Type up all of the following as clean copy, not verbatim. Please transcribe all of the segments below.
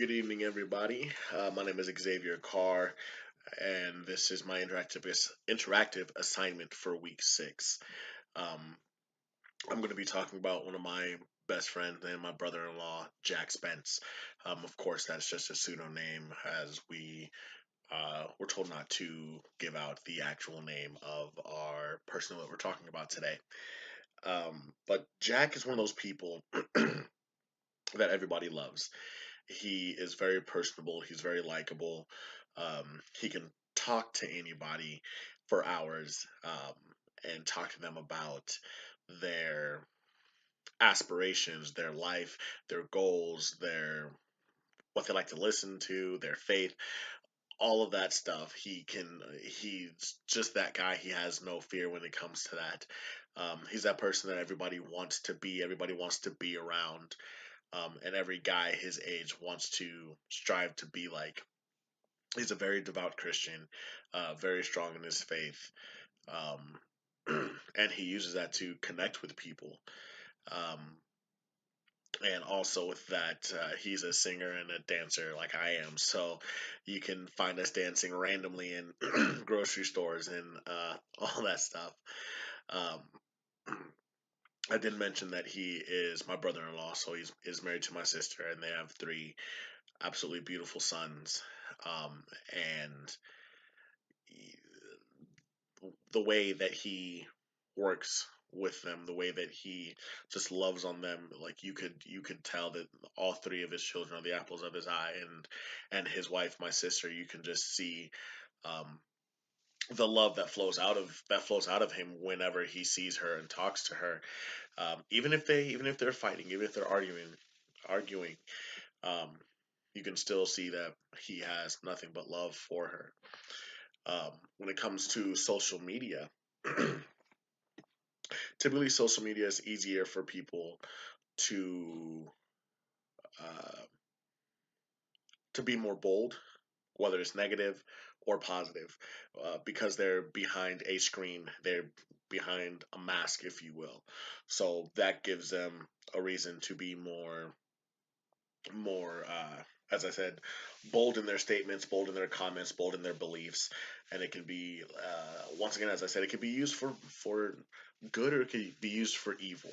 Good evening, everybody. My name is Xavier Carr, and this is my interactive assignment for week 6. Um, I'm going to be talking about one of my best friends and my brother-in-law, Jack Spence. Of course, that's just a pseudonym, as we were told not to give out the actual name of our person that we're talking about today. But Jack is one of those people that everybody loves. He is very personable. He's very likable. He can talk to anybody for hours and talk to them about their aspirations, their life, their goals, their what they like to listen to, their faith, all of that stuff. He's just that guy. He has no fear when it comes to that. He's that person that everybody wants to be. Everybody wants to be around. And every guy his age wants to strive to be like. He's a very devout Christian, very strong in his faith, and he uses that to connect with people. Um, and also with that, he's a singer and a dancer like I am, so you can find us dancing randomly in grocery stores and all that stuff. Um, I did mention that he is my brother-in-law, so he's is married to my sister, and they have three absolutely beautiful sons. And the way that he works with them, the way that he just loves on them, like you could tell that all three of his children are the apples of his eye, and his wife, my sister, you can just see um, the love that flows out of him whenever he sees her and talks to her. Even if they're fighting, even if they're arguing, um, you can still see that he has nothing but love for her. When it comes to social media, typically social media is easier for people to uh, to be more bold, whether it's negative or positive, because they're behind a screen, they're behind a mask, if you will. So that gives them a reason to be more, as I said, bold in their statements, bold in their comments, bold in their beliefs, and it can be once again, as I said, it can be used for good or it can be used for evil.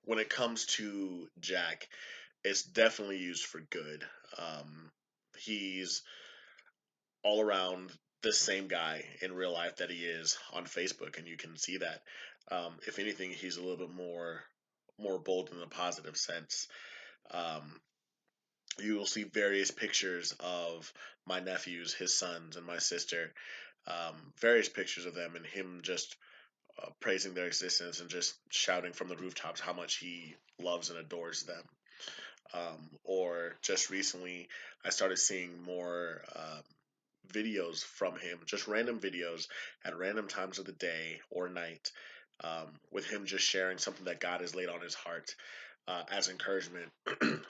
When it comes to Jack, it's definitely used for good. He's all around the same guy in real life that he is on Facebook, and you can see that. If anything, he's a little bit more bold in the positive sense. Um, you will see various pictures of my nephews, his sons, and my sister. Various pictures of them and him just praising their existence and just shouting from the rooftops how much he loves and adores them. Or just recently, I started seeing more videos from him, just random videos at random times of the day or night, with him just sharing something that God has laid on his heart as encouragement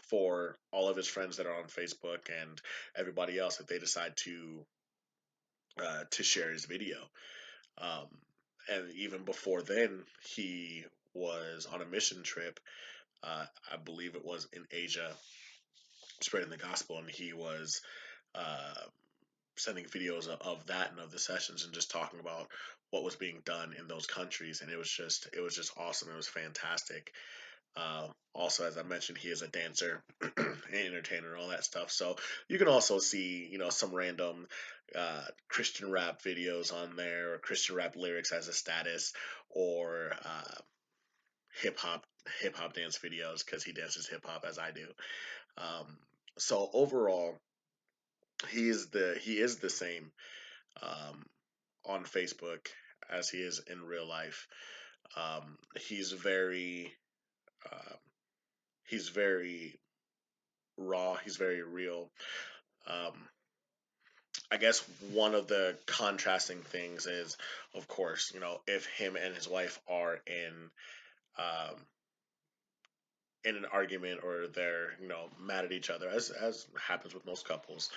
for all of his friends that are on Facebook and everybody else that they decide to share his video. Um, and even before then, he was on a mission trip. I believe it was in Asia, spreading the gospel, and he was uh, sending videos of that and of the sessions and just talking about what was being done in those countries. And it was just awesome. It was fantastic. Also, as I mentioned, he is a dancer, an entertainer, all that stuff. So you can also see, some random Christian rap videos on there, or Christian rap lyrics as a status, or hip hop hip hop dance videos because he dances hip hop as I do. Um, so overall, he is the same um, on Facebook as he is in real life. He's very uh, he's very raw. He's very real. Um, I guess one of the contrasting things is, of course, if him and his wife are um, in an argument or they're mad at each other, as happens with most couples.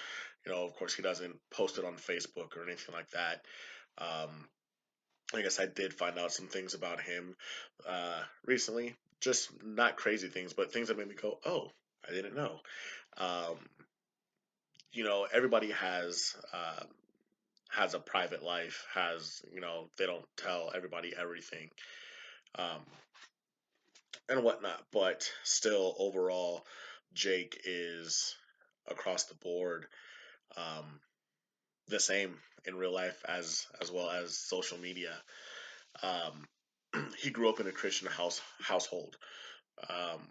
Of course, he doesn't post it on Facebook or anything like that. Um, I guess I did find out some things about him recently. Just not crazy things, but things that made me go, "Oh." I didn't know. Um, everybody has a private life. Has they don't tell everybody everything, um, and whatnot. But still, overall, Jake is across the board um, the same in real life as well as social media. He grew up in a Christian household. Um,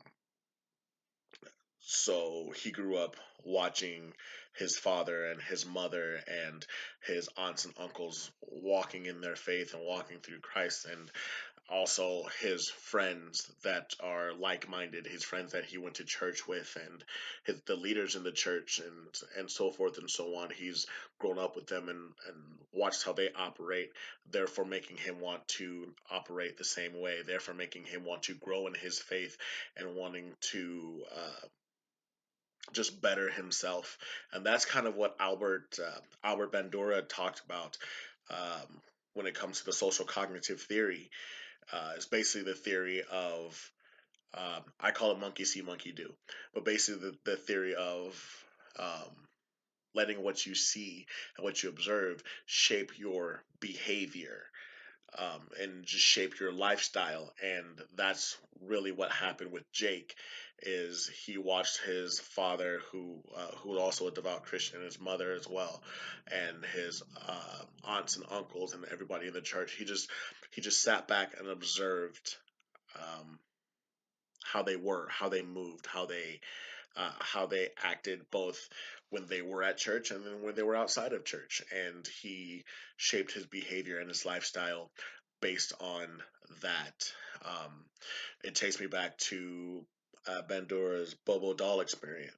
So he grew up watching his father and his mother and his aunts and uncles walking in their faith and walking through Christ, and also his friends that are like-minded, his friends that he went to church with, and the leaders in the church, and so forth and so on. He's grown up with them and watched how they operate, therefore making him want to operate the same way, therefore making him want to grow in his faith and wanting to just better himself. And that's kind of what Albert Bandura talked about when it comes to the social cognitive theory. It's basically the theory of I call it monkey see, monkey do, but basically the theory of um, letting what you see and what you observe shape your behavior, and just shape your lifestyle. And that's really what happened with Jake. Is he watched his father, who was also a devout Christian, his mother as well, and his aunts and uncles and everybody in the church. He just sat back and observed um, how they were, how they moved, how they acted, both when they were at church and then when they were outside of church. And he shaped his behavior and his lifestyle based on that. Um, it takes me back to Bandura's Bobo doll experiment,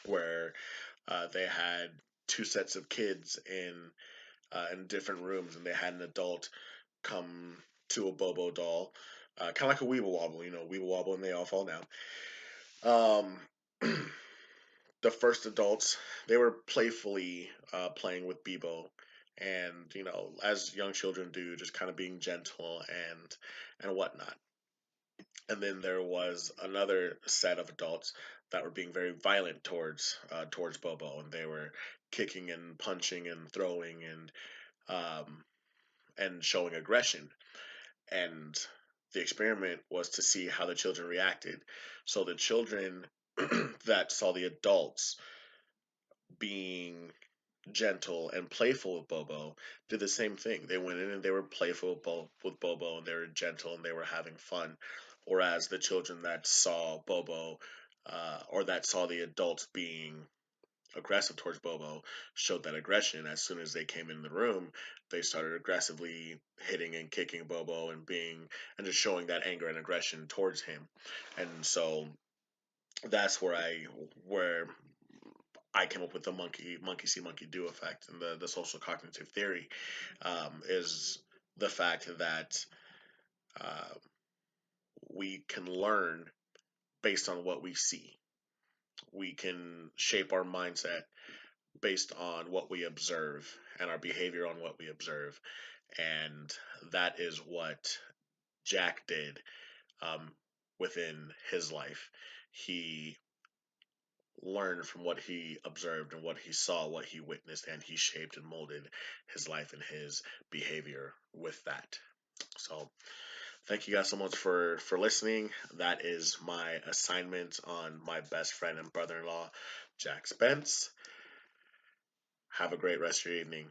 where they had two sets of kids in different rooms, and they had an adult come to a Bobo doll, kind of like a Weeble Wobble, Weeble Wobble, and they all fall down. Um, the first adults, they were playfully playing with Bebo, and as young children do, just kind of being gentle and whatnot. And then there was another set of adults that were being very violent towards Bobo, and they were kicking and punching and throwing um, and showing aggression. And the experiment was to see how the children reacted. So the children that saw the adults being gentle and playful with Bobo did the same thing. They went in and they were playful with Bobo, and they were gentle and they were having fun. Whereas the children that saw Bobo, or that saw the adults being aggressive towards Bobo, showed that aggression. As soon as they came in the room, they started aggressively hitting and kicking Bobo and just showing that anger and aggression towards him. And so that's where I came up with the monkey see monkey do effect, and the social cognitive theory is the fact that uh, we can learn based on what we see. We can shape our mindset based on what we observe and our behavior on what we observe, and that is what Jack did um, within his life. He learned from what he observed and what he saw, what he witnessed, and he shaped and molded his life and his behavior with that. So, thank you guys so much for listening. That is my assignment on my best friend and brother-in-law, Jack Spence. Have a great rest of your evening.